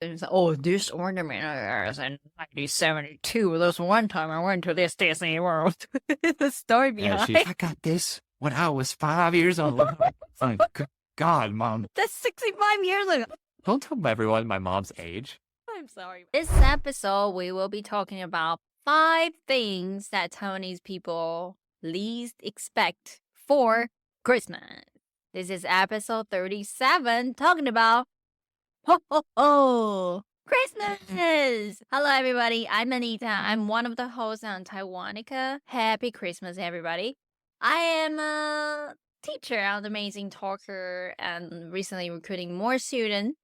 It's, oh, this ornament is in 1972. There's one time I went to this Disney World. The story And behind. I got this when I was 5 years old. Like, God, Mom. That's 65 years ago. Don't tell everyone my mom's age. I'm sorry. This episode, we will be talking about 5 things that Taiwanese people least expect for Christmas. This is episode 37, talking about ho ho ho Christmas. Hello, everybody. I'm Anita. I'm one of the hosts on Taiwanica. Happy Christmas, everybody. I am a teacher and amazing talker, and recently recruiting more students.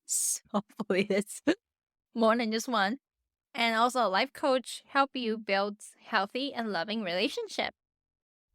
So hopefully it's more than just one. And also a life coach, help you build healthy and loving relationships.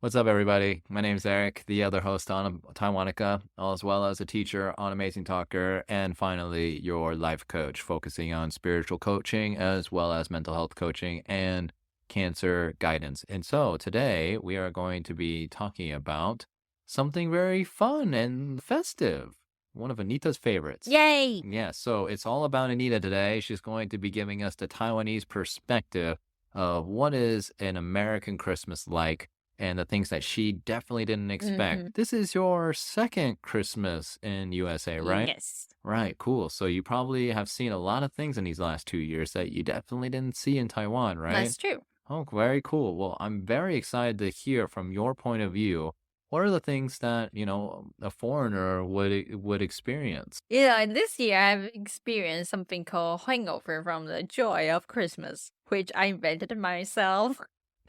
What's up, everybody? My name's Eric, the other host on Taiwanica, as well as a teacher on Amazing Talker, and finally, your life coach, focusing on spiritual coaching as well as mental health coaching and cancer guidance. And so today we are going to be talking about something very fun and festive. One of Anita's favorites. Yay! Yeah, so it's all about Anita today. She's going to be giving us the Taiwanese perspective of what is an American Christmas like and the things that she definitely didn't expect. This is your second Christmas in USA, right? Yes. Right, cool. So you probably have seen a lot of things in these last 2 years that you definitely didn't see in Taiwan, right? That's true. Oh, very cool. Well, I'm very excited to hear from your point of view. What are the things that, a foreigner would experience? Yeah, this year I've experienced something called hangover from the joy of Christmas, which I invented myself.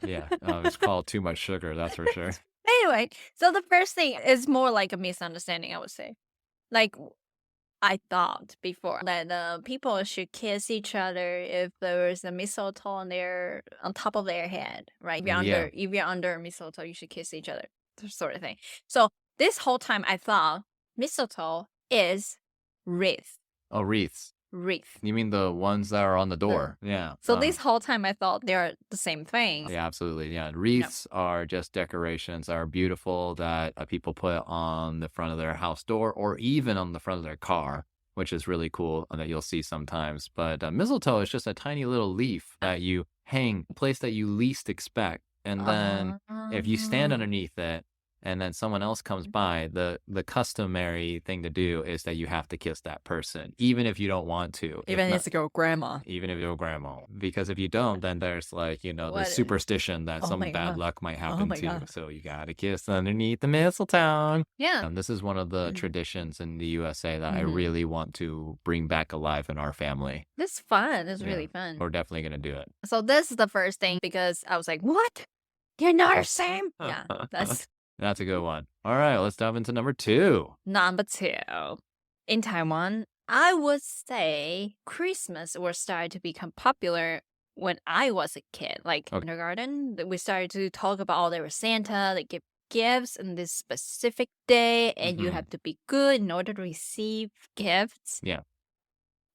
Yeah, it's called too much sugar, that's for sure. Anyway, so the first thing is more like a misunderstanding, I would say. Like, I thought before that people should kiss each other if there was a mistletoe on top of their head, right? If you're under a mistletoe, you should kiss each other, sort of thing. So this whole time I thought mistletoe is wreath. Oh, wreaths. Wreath. You mean the ones that are on the door? Yeah. So this whole time I thought they're the same thing. Yeah, absolutely. Yeah. Wreaths are just decorations that are beautiful that people put on the front of their house door or even on the front of their car, which is really cool and that you'll see sometimes. But mistletoe is just a tiny little leaf that you hang, a place that you least expect. And then if you stand underneath it, and then someone else comes by, the customary thing to do is that you have to kiss that person, even if you don't want to. Even if it's your grandma. Even if your grandma. Because if you don't, then there's the superstition that some bad luck might happen to you. So you gotta kiss underneath the mistletoe. Yeah. And this is one of the traditions in the USA that I really want to bring back alive in our family. This is fun. It's really fun. We're definitely gonna do it. So this is the first thing because I was like, what? You're not the same? Yeah, That's a good one. All right, let's dive into number 2. Number 2. In Taiwan, I would say Christmas was started to become popular when I was a kid. Like kindergarten, we started to talk about, there was Santa, they give gifts on this specific day, and you have to be good in order to receive gifts. Yeah.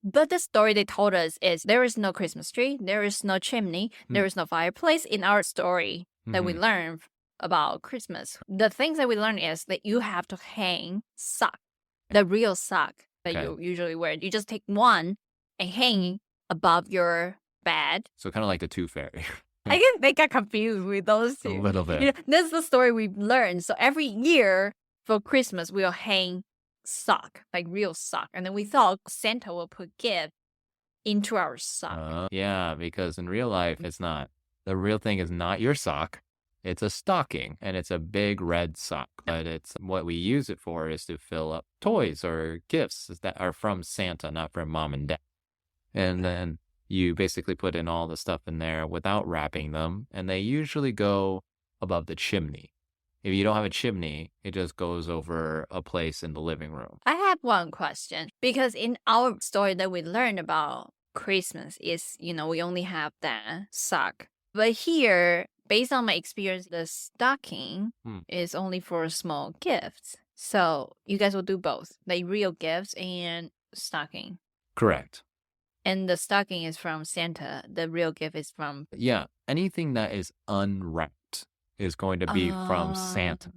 But the story they told us is there is no Christmas tree, there is no chimney, there is no fireplace in our story that we learned about Christmas. The things that we learn is that you have to hang sock, the real sock that you usually wear. You just take one and hang above your bed. So kind of like the Tooth Fairy. I guess they got confused with those two. A little bit. This is the story we've learned. So every year for Christmas, we'll hang sock, like real sock. And then we thought Santa will put gift into our sock. Yeah, because in real life, it's not. The real thing is not your sock. It's a stocking, and it's a big red sock. But it's what we use it for is to fill up toys or gifts that are from Santa, not from mom and dad. And then you basically put in all the stuff in there without wrapping them, and they usually go above the chimney. If you don't have a chimney, it just goes over a place in the living room. I have one question, because in our story that we learned about Christmas is, we only have that sock. But here, based on my experience, the stocking is only for small gifts. So you guys will do both, like real gifts and stocking. Correct. And the stocking is from Santa. The real gift is from... Yeah, anything that is unwrapped is going to be from Santa.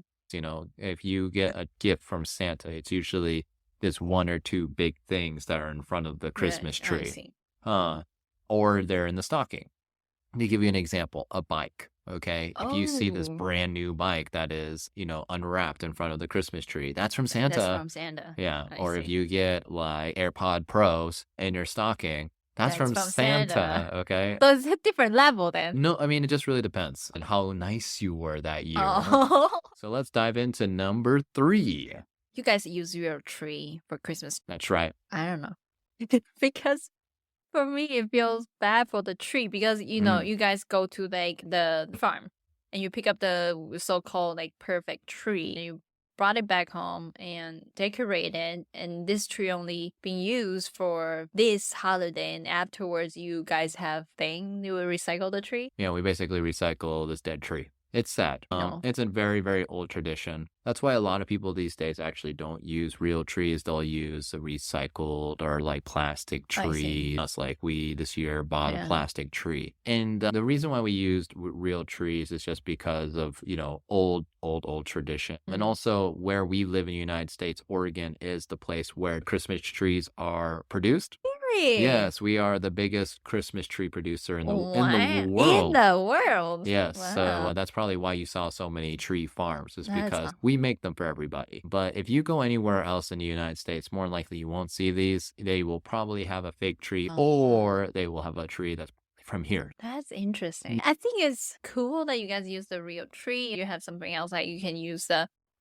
If you get a gift from Santa, it's usually there's one or two big things that are in front of the Christmas I tree. see. Or they're in the stocking. To give you an example, a bike. Okay. If you see this Oh, brand new bike that is, unwrapped in front of the Christmas tree, that's from that's Santa. from Santa. Yeah. I Or if see. you get like AirPod Pros in your stocking, that's That's from from Santa. Santa. Okay. So it's a different level then. No, I mean, it just really depends on how nice you were that year. Oh, So let's dive into number 3. you guys use your tree for Christmas. That's right. I don't know. Because for me, it feels bad for the tree because, you guys go to like the farm and you pick up the so-called like perfect tree and you brought it back home and decorate it. And this tree only being used for this holiday. And afterwards, you guys have thing, you will recycle the tree. Yeah, we basically recycle this dead tree. It's sad. No. It's a very, very old tradition. That's why a lot of people these days actually don't use real trees. They'll use a recycled or like plastic I see. tree. That's like we this year bought a Yeah. plastic tree. And the reason why we used real trees is just because of, old tradition. And Mhm. also where we live in the United States, Oregon is the place where Christmas trees are produced. Really? Yes, we are the biggest Christmas tree producer in the Wow. In world. the world. Yes, so Wow. that's probably why you saw so many tree farms, is That's because we make them for everybody. But if you go anywhere else in the United States, more likely you won't see these. They will probably have a fake tree, or they will have a tree that's from here. That's interesting. I think it's cool that you guys use the real tree. You have something else like you can use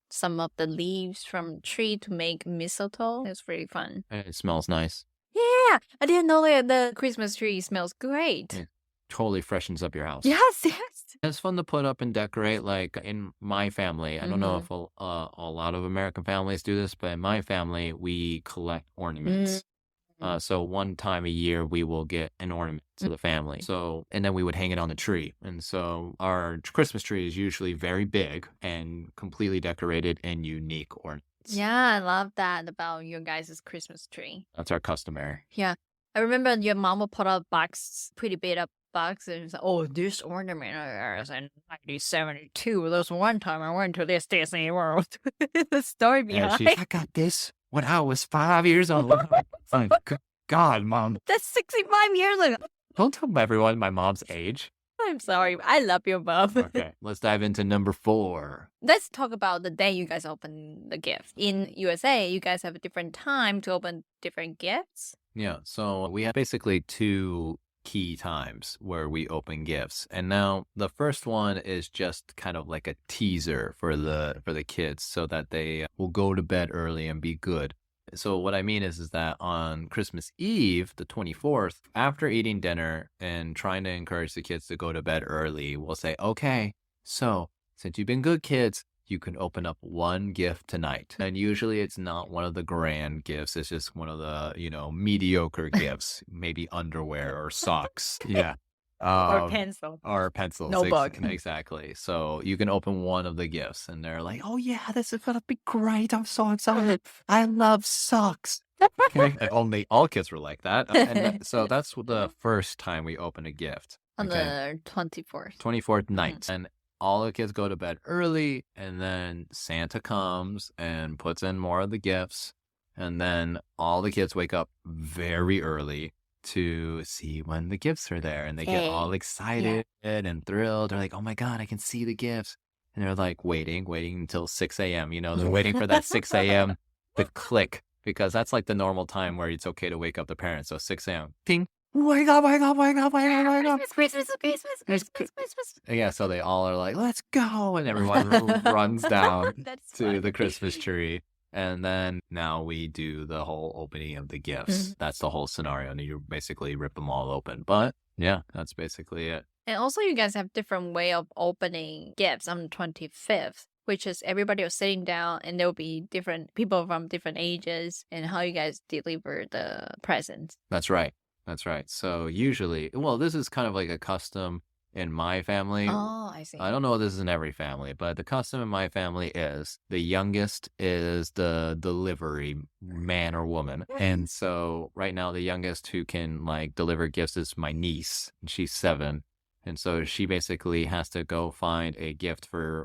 some of the leaves from tree to make mistletoe. It's really fun. And it smells nice. Yeah, I didn't know that the Christmas tree smells great. Yeah. Totally freshens up your house. Yes, yes. It's fun to put up and decorate. Like in my family, I don't know if a lot of American families do this, but in my family, we collect ornaments. So one time a year, we will get an ornament to the family. So, and then we would hang it on the tree. And so our Christmas tree is usually very big and completely decorated in unique ornaments. Yeah, I love that about your guys' Christmas tree. That's our customary. Yeah. I remember your mom would put a box, pretty big up box, and it's like, oh, this ornament is in 1972. There's one time I went to this Disney World. The story behind I got this when I was 5 years old. Oh, good God, Mom. That's 65 years ago. Don't tell everyone my mom's age. I'm sorry. I love your mom. Okay, let's dive into number 4. Let's talk about the day you guys open the gift. In USA, you guys have a different time to open different gifts. Yeah, so we have basically 2 key times where we open gifts. And now the first one is just kind of like a teaser for the kids so that they will go to bed early and be good. So what I mean is that on Christmas Eve, the 24th, after eating dinner and trying to encourage the kids to go to bed early, we'll say, okay, so since you've been good kids, you can open up one gift tonight. And usually it's not one of the grand gifts. It's just one of the, mediocre gifts, maybe underwear or socks. Yeah. Or pencil. Or pencils. Notebook. Exactly. So you can open one of the gifts and they're like, oh yeah, this is going to be great. I'm so excited. I love socks. Okay. And only all kids were like that. And so that's the first time we open a gift. On the 24th. 24th night. And all the kids go to bed early, and then Santa comes and puts in more of the gifts. And then all the kids wake up very early to see when the gifts are there. And they get all excited and thrilled. They're like, oh my God, I can see the gifts. And they're like waiting until 6 a.m. They're waiting for that 6 a.m. to click, because that's like the normal time where it's okay to wake up the parents. So 6 a.m. Ping. Wake up, wake up, wake up, wake up, wake up. Christmas. Yeah, so they all are like, let's go. And everyone runs down to the Christmas tree. And then now we do the whole opening of the gifts. That's the whole scenario. And you basically rip them all open. But yeah, that's basically it. And also you guys have different way of opening gifts on the 25th. Which is everybody was sitting down and there will be different people from different ages and how you guys deliver the presents. That's right. So usually, this is kind of like a custom in my family. Oh, I see. I don't know if this is in every family, but the custom in my family is the youngest is the delivery man or woman. And so right now the youngest who can like deliver gifts is my niece, and she's 7. And so she basically has to go find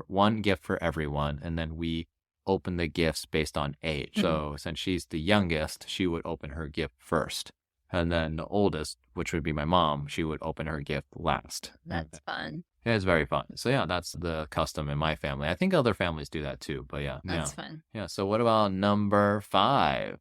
one gift for everyone. And then we open the gifts based on age. So since she's the youngest, she would open her gift first. And then the oldest, which would be my mom, she would open her gift last. That's fun. Yeah, it's very fun. So yeah, that's the custom in my family. I think other families do that too, but yeah. That's fun. Yeah, so what about number 5?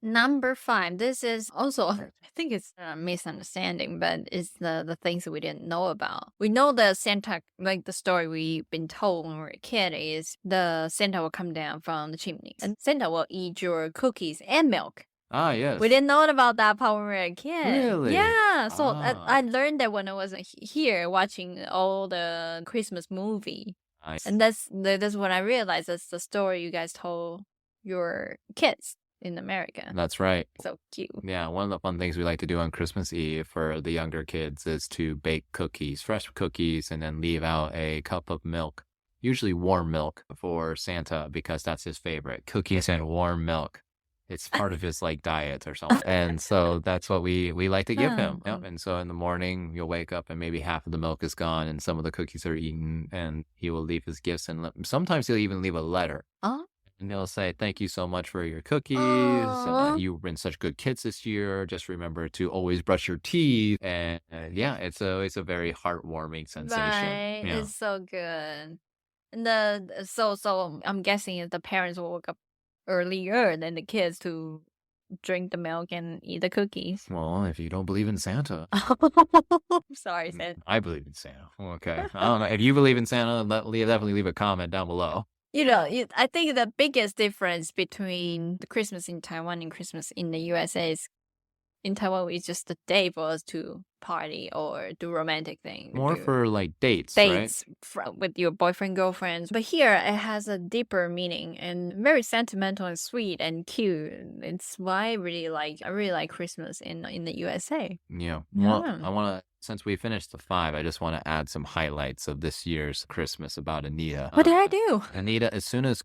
Number 5. This is also, I think it's a misunderstanding, but it's the things that we didn't know about. We know the Santa, like the story we've been told when we were a kid is the Santa will come down from the chimneys and Santa will eat your cookies and milk. Ah, yes. We didn't know about that part when we were a kid. Really? Yeah. So I learned that when I was here watching all the Christmas movie. Nice. And that's when I realized that's the story you guys told your kids in America. That's right. So cute. Yeah, one of the fun things we like to do on Christmas Eve for the younger kids is to bake cookies, fresh cookies, and then leave out a cup of milk, usually warm milk, for Santa because that's his favorite. Cookies and warm milk. It's part of his like diet or something. And so that's what we like to give him. Yep. And so in the morning you'll wake up and maybe half of the milk is gone and some of the cookies are eaten, and he will leave his gifts, and sometimes he'll even leave a letter. And they'll say, thank you so much for your cookies. You've been such good kids this year. Just remember to always brush your teeth. And yeah, it's a very heartwarming sensation. Right. Yeah. It's so good. And so I'm guessing the parents will wake up earlier than the kids to drink the milk and eat the cookies. Well, if you don't believe in Santa. Sorry, Santa. I believe in Santa. Okay. I don't know. If you believe in Santa, definitely leave a comment down below. I think the biggest difference between the Christmas in Taiwan and Christmas in the USA is in Taiwan, it's just a day for us to party or do romantic things. More for like dates, right? With your boyfriend, girlfriends. But here, it has a deeper meaning and very sentimental and sweet and cute. It's why I really like Christmas in the USA. Yeah. Well, since we finished the 5, I just want to add some highlights of this year's Christmas about Anita. What did I do? Anita, as soon as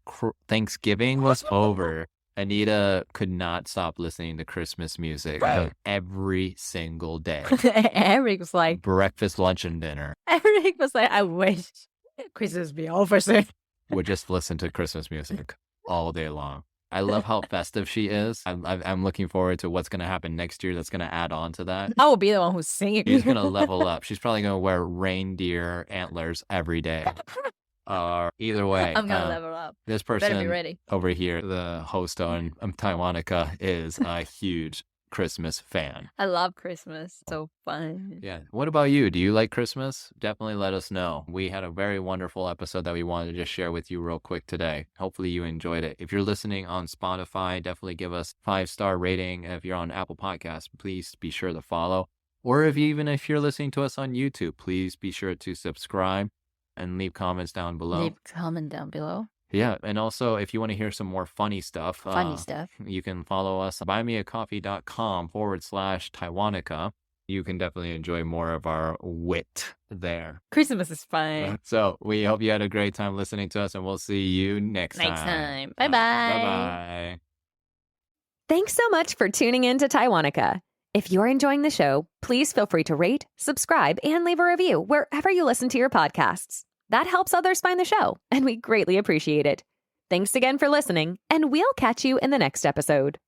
Thanksgiving was over, Anita could not stop listening to Christmas music every single day. Eric was like, breakfast, lunch, and dinner. Eric was like, I wish Christmas be over soon. Would just listen to Christmas music all day long. I love how festive she is. I'm looking forward to what's going to happen next year that's going to add on to that. I will be the one who's singing. She's going to level up. She's probably going to wear reindeer antlers every day. Either way, I'm going to level up. This person better be ready. Over here, the host on Taiwanica, is a huge Christmas fan. I love Christmas. So fun. Yeah. What about you? Do you like Christmas? Definitely let us know. We had a very wonderful episode that we wanted to just share with you real quick today. Hopefully you enjoyed it. If you're listening on Spotify, definitely give us 5-star rating. If you're on Apple Podcasts, please be sure to follow. Or if you're listening to us on YouTube, please be sure to subscribe and leave comments down below. Leave a comment down below. Yeah, and also if you want to hear some more funny stuff, you can follow us buymeacoffee.com/Taiwanica. You can definitely enjoy more of our wit there. Christmas is fun. So we hope you had a great time listening to us, and we'll see you next time. Bye-bye. Bye-bye. Thanks so much for tuning in to Taiwanica. If you're enjoying the show, please feel free to rate, subscribe, and leave a review wherever you listen to your podcasts. That helps others find the show, and we greatly appreciate it. Thanks again for listening, and we'll catch you in the next episode.